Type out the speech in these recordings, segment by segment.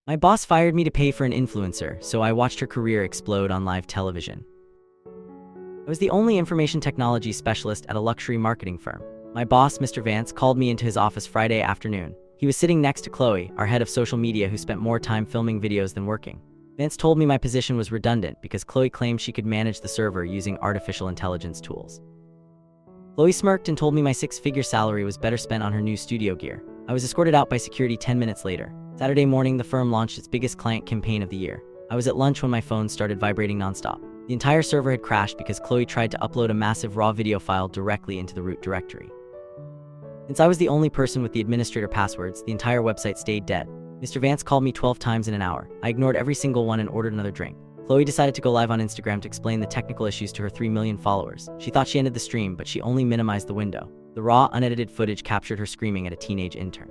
My boss fired me to pay for an influencer, so I watched her career explode on live television. I was the only information technology specialist at a luxury marketing firm. My boss, Mr. Vance, called me into his office Friday afternoon. He was sitting next to Chloe, our head of social media, who spent more time filming videos than working. Vance told me my position was redundant because Chloe claimed she could manage the server using artificial intelligence tools. Chloe smirked and told me my six-figure salary was better spent on her new studio gear. I was escorted out by security 10 minutes later. Saturday morning, the firm launched its biggest client campaign of the year. I was at lunch when my phone started vibrating nonstop. The entire server had crashed because Chloe tried to upload a massive raw video file directly into the root directory. Since I was the only person with the administrator passwords, the entire website stayed dead. Mr. Vance called me 12 times in an hour. I ignored every single one and ordered another drink. Chloe decided to go live on Instagram to explain the technical issues to her 3 million followers. She thought she ended the stream, but she only minimized the window. The raw, unedited footage captured her screaming at a teenage intern.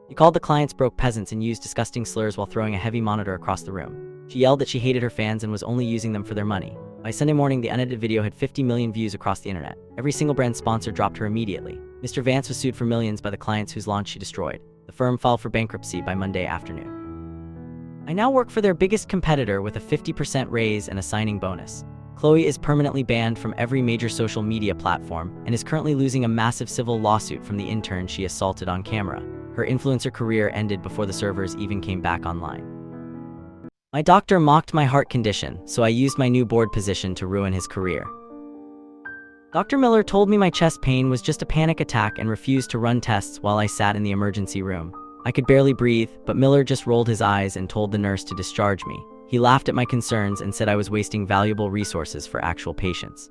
She called the clients broke peasants and used disgusting slurs while throwing a heavy monitor across the room. She yelled that she hated her fans and was only using them for their money. By Sunday morning, the unedited video had 50 million views across the internet. Every single brand sponsor dropped her immediately. Mr. Vance was sued for millions by the clients whose launch she destroyed. The firm filed for bankruptcy by Monday afternoon. I now work for their biggest competitor with a 50% raise and a signing bonus. Chloe is permanently banned from every major social media platform and is currently losing a massive civil lawsuit from the intern she assaulted on camera. Her influencer career ended before the servers even came back online. My doctor mocked my heart condition, so I used my new board position to ruin his career. Dr. Miller told me my chest pain was just a panic attack and refused to run tests while I sat in the emergency room. I could barely breathe, but Miller just rolled his eyes and told the nurse to discharge me. He laughed at my concerns and said I was wasting valuable resources for actual patients.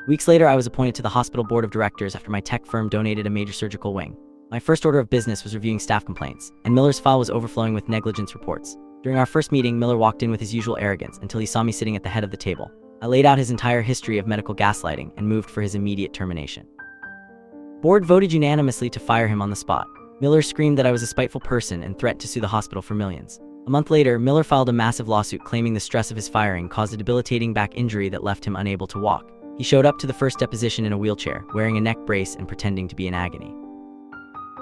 Weeks later, I was appointed to the hospital board of directors after my tech firm donated a major surgical wing. My first order of business was reviewing staff complaints, and Miller's file was overflowing with negligence reports. During our first meeting, Miller walked in with his usual arrogance until he saw me sitting at the head of the table. I laid out his entire history of medical gaslighting and moved for his immediate termination. The board voted unanimously to fire him on the spot. Miller screamed that I was a spiteful person and threatened to sue the hospital for millions. A month later, Miller filed a massive lawsuit claiming the stress of his firing caused a debilitating back injury that left him unable to walk. He showed up to the first deposition in a wheelchair, wearing a neck brace and pretending to be in agony.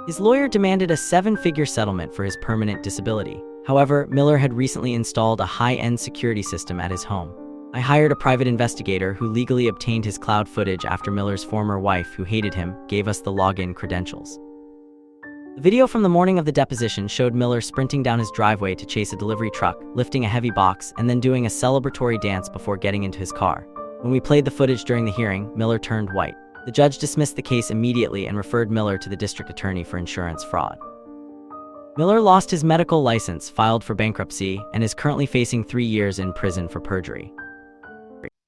His lawyer demanded a 7-figure settlement for his permanent disability. However, Miller had recently installed a high-end security system at his home. I hired a private investigator who legally obtained his cloud footage after Miller's former wife, who hated him, gave us the login credentials. The video from the morning of the deposition showed Miller sprinting down his driveway to chase a delivery truck, lifting a heavy box, and then doing a celebratory dance before getting into his car. When we played the footage during the hearing, Miller turned white. The judge dismissed the case immediately and referred Miller to the district attorney for insurance fraud. Miller lost his medical license, filed for bankruptcy, and is currently facing 3 years in prison for perjury.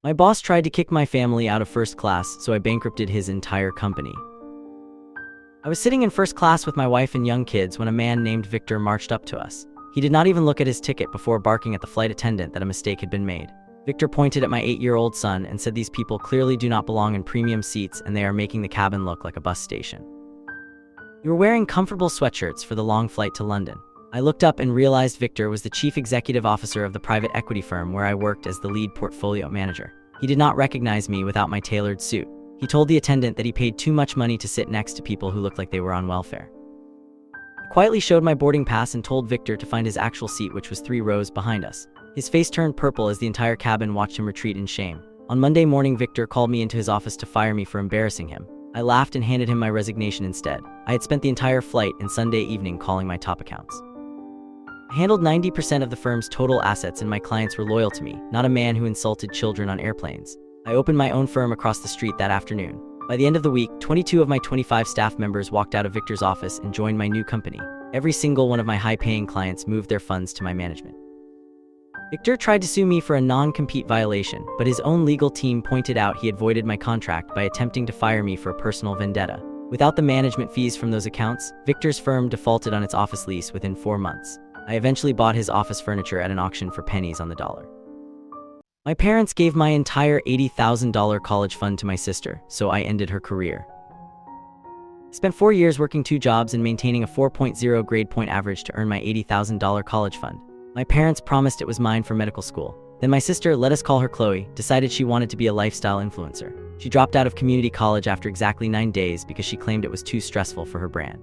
My boss tried to kick my family out of first class, so I bankrupted his entire company. I was sitting in first class with my wife and young kids when a man named Victor marched up to us. He did not even look at his ticket before barking at the flight attendant that a mistake had been made. Victor pointed at my 8-year-old son and said these people clearly do not belong in premium seats and they are making the cabin look like a bus station. We were wearing comfortable sweatshirts for the long flight to London. I looked up and realized Victor was the chief executive officer of the private equity firm where I worked as the lead portfolio manager. He did not recognize me without my tailored suit. He told the attendant that he paid too much money to sit next to people who looked like they were on welfare. I quietly showed my boarding pass and told Victor to find his actual seat, which was 3 rows behind us. His face turned purple as the entire cabin watched him retreat in shame. On Monday morning, Victor called me into his office to fire me for embarrassing him. I laughed and handed him my resignation instead. I had spent the entire flight and Sunday evening calling my top accounts. I handled 90% of the firm's total assets and my clients were loyal to me, not a man who insulted children on airplanes. I opened my own firm across the street that afternoon. By the end of the week, 22 of my 25 staff members walked out of Victor's office and joined my new company. Every single one of my high-paying clients moved their funds to my management. Victor tried to sue me for a non-compete violation, but his own legal team pointed out he had voided my contract by attempting to fire me for a personal vendetta. Without the management fees from those accounts, Victor's firm defaulted on its office lease within 4 months. I eventually bought his office furniture at an auction for pennies on the dollar. My parents gave my entire $80,000 college fund to my sister, so I ended her career. I spent 4 years working 2 jobs and maintaining a 4.0 grade point average to earn my $80,000 college fund. My parents promised it was mine for medical school. Then my sister, let us call her Chloe, decided she wanted to be a lifestyle influencer. She dropped out of community college after exactly 9 days because she claimed it was too stressful for her brand.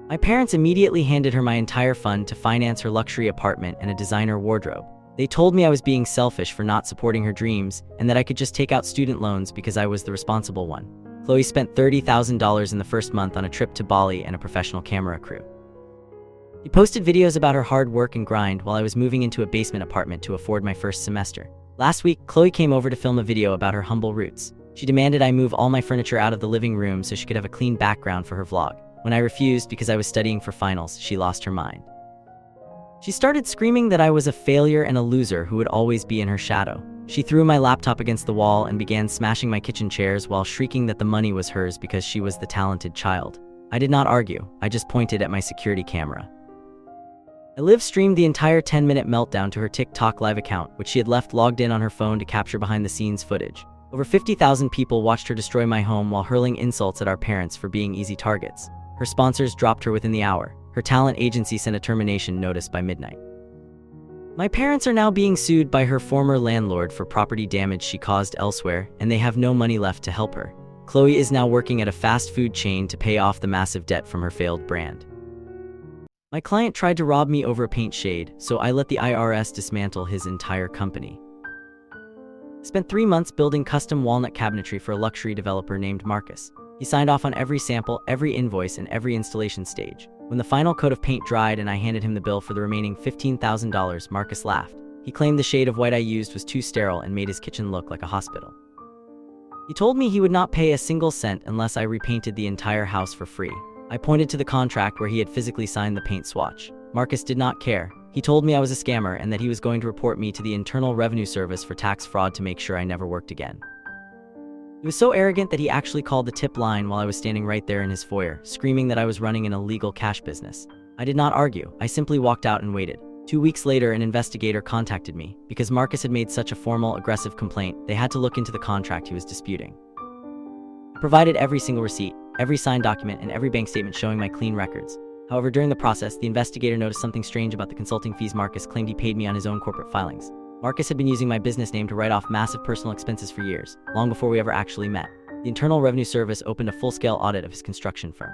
My parents immediately handed her my entire fund to finance her luxury apartment and a designer wardrobe. They told me I was being selfish for not supporting her dreams and that I could just take out student loans because I was the responsible one. Chloe spent $30,000 in the first month on a trip to Bali and a professional camera crew. She posted videos about her hard work and grind while I was moving into a basement apartment to afford my first semester. Last week, Chloe came over to film a video about her humble roots. She demanded I move all my furniture out of the living room so she could have a clean background for her vlog. When I refused because I was studying for finals, she lost her mind. She started screaming that I was a failure and a loser who would always be in her shadow. She threw my laptop against the wall and began smashing my kitchen chairs while shrieking that the money was hers because she was the talented child. I did not argue, I just pointed at my security camera. I live-streamed the entire 10-minute meltdown to her TikTok live account, which she had left logged in on her phone to capture behind-the-scenes footage. Over 50,000 people watched her destroy my home while hurling insults at our parents for being easy targets. Her sponsors dropped her within the hour. Her talent agency sent a termination notice by midnight. My parents are now being sued by her former landlord for property damage she caused elsewhere, and they have no money left to help her. Chloe is now working at a fast food chain to pay off the massive debt from her failed brand. My client tried to rob me over a paint shade, so I let the IRS dismantle his entire company. I spent 3 months building custom walnut cabinetry for a luxury developer named Marcus. He signed off on every sample, every invoice, and every installation stage. When the final coat of paint dried and I handed him the bill for the remaining $15,000, Marcus laughed. He claimed the shade of white I used was too sterile and made his kitchen look like a hospital. He told me he would not pay a single cent unless I repainted the entire house for free. I pointed to the contract where he had physically signed the paint swatch. Marcus did not care. He told me I was a scammer and that he was going to report me to the Internal Revenue Service for tax fraud to make sure I never worked again. He was so arrogant that he actually called the tip line while I was standing right there in his foyer, screaming that I was running an illegal cash business. I did not argue. I simply walked out and waited. 2 weeks later, an investigator contacted me. Because Marcus had made such a formal, aggressive complaint, they had to look into the contract he was disputing. I provided every single receipt, every signed document, and every bank statement showing my clean records. However, during the process, the investigator noticed something strange about the consulting fees Marcus claimed he paid me on his own corporate filings. Marcus had been using my business name to write off massive personal expenses for years, long before we ever actually met. The Internal Revenue Service opened a full-scale audit of his construction firm.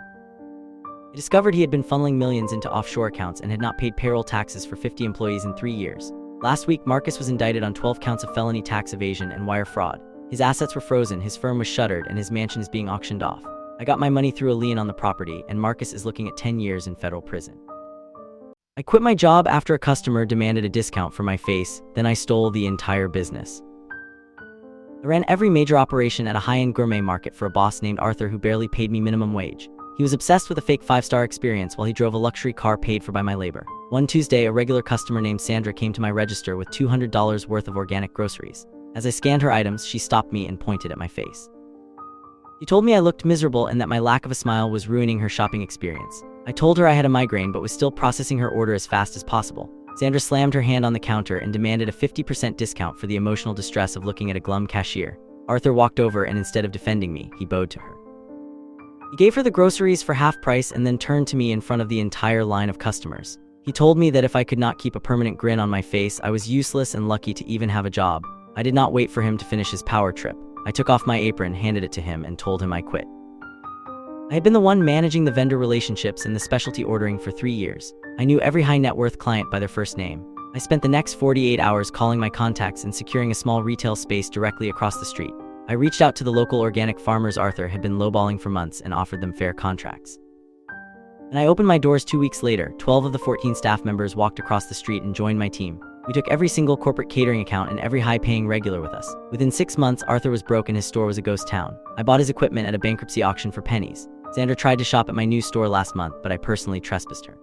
It discovered he had been funneling millions into offshore accounts and had not paid payroll taxes for 50 employees in 3 years. Last week, Marcus was indicted on 12 counts of felony tax evasion and wire fraud. His assets were frozen, his firm was shuttered, and his mansion is being auctioned off. I got my money through a lien on the property, and Marcus is looking at 10 years in federal prison. I quit my job after a customer demanded a discount for my face, then I stole the entire business. I ran every major operation at a high-end gourmet market for a boss named Arthur who barely paid me minimum wage. He was obsessed with a fake 5-star experience while he drove a luxury car paid for by my labor. One Tuesday, a regular customer named Sandra came to my register with $200 worth of organic groceries. As I scanned her items, she stopped me and pointed at my face. She told me I looked miserable and that my lack of a smile was ruining her shopping experience. I told her I had a migraine but was still processing her order as fast as possible. Sandra slammed her hand on the counter and demanded a 50% discount for the emotional distress of looking at a glum cashier. Arthur walked over and instead of defending me, he bowed to her. He gave her the groceries for half price and then turned to me in front of the entire line of customers. He told me that if I could not keep a permanent grin on my face, I was useless and lucky to even have a job. I did not wait for him to finish his power trip. I took off my apron, handed it to him, and told him I quit. I had been the one managing the vendor relationships and the specialty ordering for 3 years. I knew every high net worth client by their first name. I spent the next 48 hours calling my contacts and securing a small retail space directly across the street. I reached out to the local organic farmers Arthur had been lowballing for months and offered them fair contracts. And I opened my doors 2 weeks later. 12 of the 14 staff members walked across the street and joined my team. We took every single corporate catering account and every high-paying regular with us. Within 6 months, Arthur was broke and his store was a ghost town. I bought his equipment at a bankruptcy auction for pennies. Sandra tried to shop at my new store last month, but I personally trespassed her.